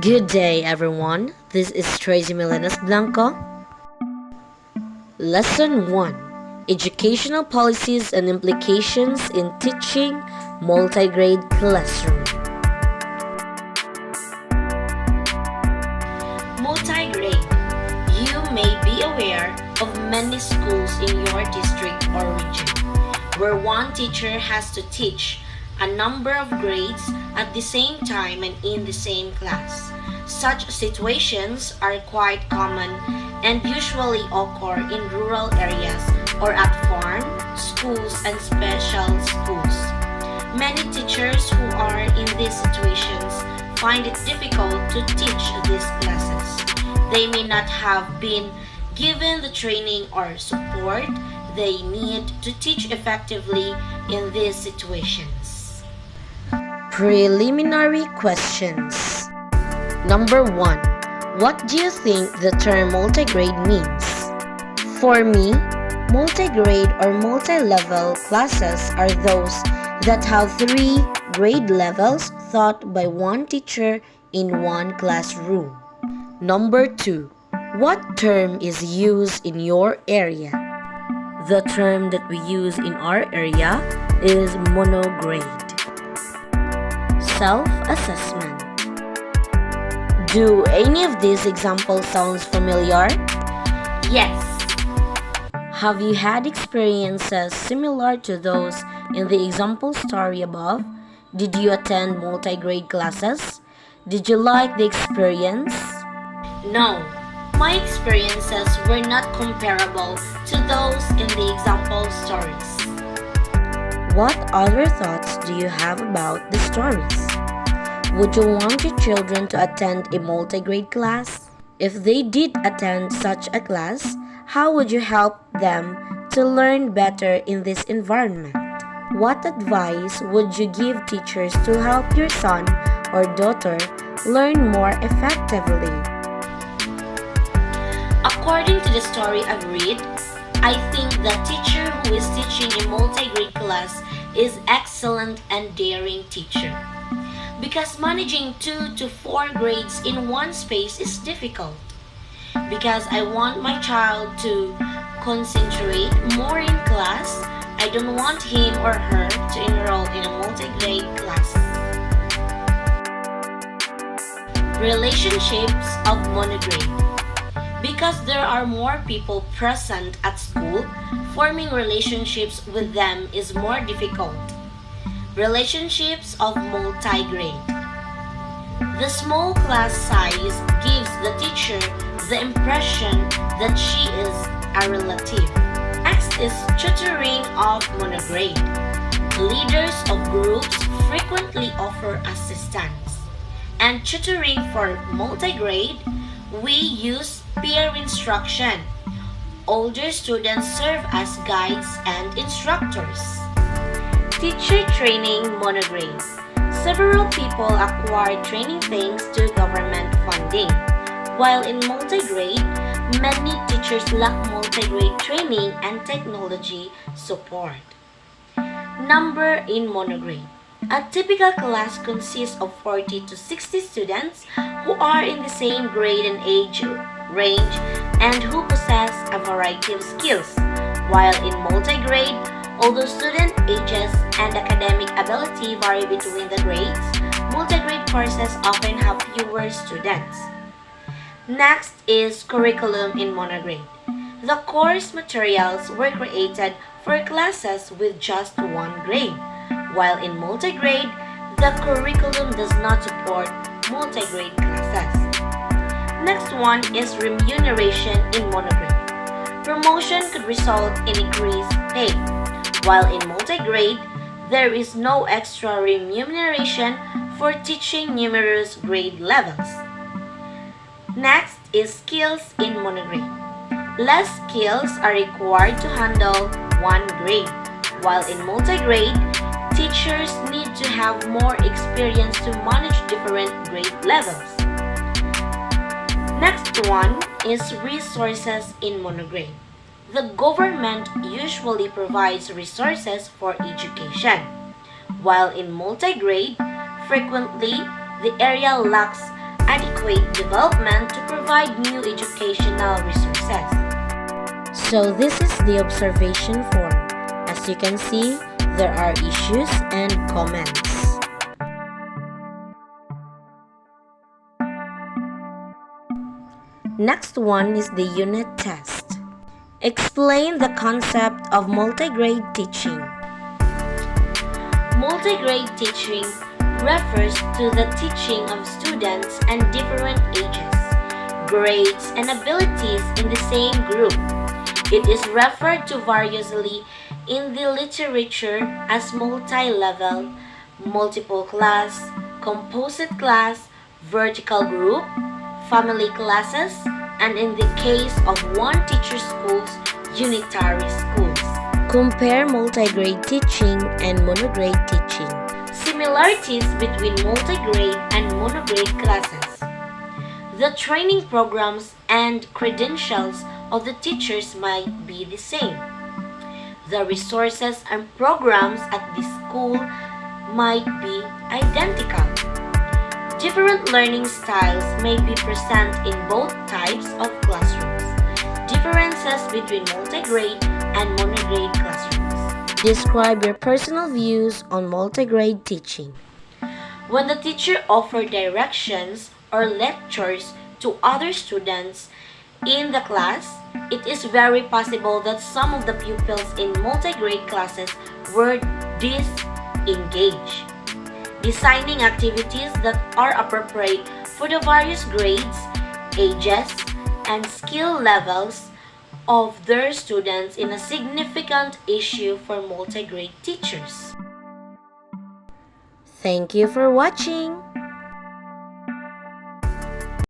Good day, everyone. This is Tracy Milenas Blanco. Lesson 1: Educational Policies and Implications in Teaching Multigrade Classroom. Multigrade. You may be aware of many schools in your district or region where one teacher has to teach a number of grades at the same time and in the same class. Such situations are quite common and usually occur in rural areas or at farm, schools, and special schools. Many teachers who are in these situations find it difficult to teach these classes. They may not have been given the training or support they need to teach effectively in these situations. Preliminary questions. Number 1. What do you think the term multigrade means? For me, multigrade or multi-level classes are those that have 3 grade levels taught by one teacher in one classroom. Number 2. What term is used in your area? The term that we use in our area is monograde. Self-assessment. Do any of these examples sound familiar? Yes. Have you had experiences similar to those in the example story above? Did you attend multigrade classes? Did you like the experience? No, my experiences were not comparable to those in the example stories. What other thoughts do you have about the stories? Would you want your children to attend a multigrade class? If they did attend such a class, how would you help them to learn better in this environment? What advice would you give teachers to help your son or daughter learn more effectively? According to the story I've read, I think the teacher who is teaching a multigrade class is excellent and daring teacher. Because managing 2 to 4 grades in one space is difficult. Because I want my child to concentrate more in class, I don't want him or her to enroll in a multigrade class. Relationships of monograde. Because there are more people present at school, forming relationships with them is more difficult. Relationships of multigrade. The small class size gives the teacher the impression that she is a relative. Next is tutoring of monograde. Leaders of groups frequently offer assistance. And tutoring for multigrade, we use peer instruction. Older students serve as guides and instructors. Teacher training monograde. Several people acquire training thanks to government funding. While in multigrade, many teachers lack multigrade training and technology support. Number in monograde. A typical class consists of 40 to 60 students who are in the same grade and age range and who possess a variety of skills. While in multigrade, although student ages and academic ability vary between the grades, multigrade courses often have fewer students. Next is curriculum in monograde. The course materials were created for classes with just one grade, while in multigrade, the curriculum does not support multigrade classes. Next one is remuneration in monograde. Promotion could result in increased pay, while in multigrade, there is no extra remuneration for teaching numerous grade levels. Next is skills in monograde. Less skills are required to handle one grade, while in multigrade, teachers need to have more experience to manage different grade levels. Next one is resources in monograde. The government usually provides resources for education, while in multigrade, frequently the area lacks adequate development to provide new educational resources. So this is the observation form. As you can see, there are issues and comments. Next one is the unit test. Explain the concept of multigrade teaching. Multigrade teaching refers to the teaching of students and different ages, grades, and abilities in the same group. It is referred to variously in the literature as multi-level, multiple class, composite class, vertical group, family classes, and in the case of one-teacher schools, unitary schools. Compare multigrade teaching and monograde teaching. Similarities between multigrade and monograde classes. The training programs and credentials of the teachers might be the same. The resources and programs at the school might be identical. Different learning styles may be present in both types of classrooms. Differences between multigrade and monograde classrooms. Describe your personal views on multigrade teaching. When the teacher offers directions or lectures to other students in the class, it is very possible that some of the pupils in multigrade classes were disengaged. Designing activities that are appropriate for the various grades, ages, and skill levels of their students is a significant issue for multigrade teachers. Thank you for watching.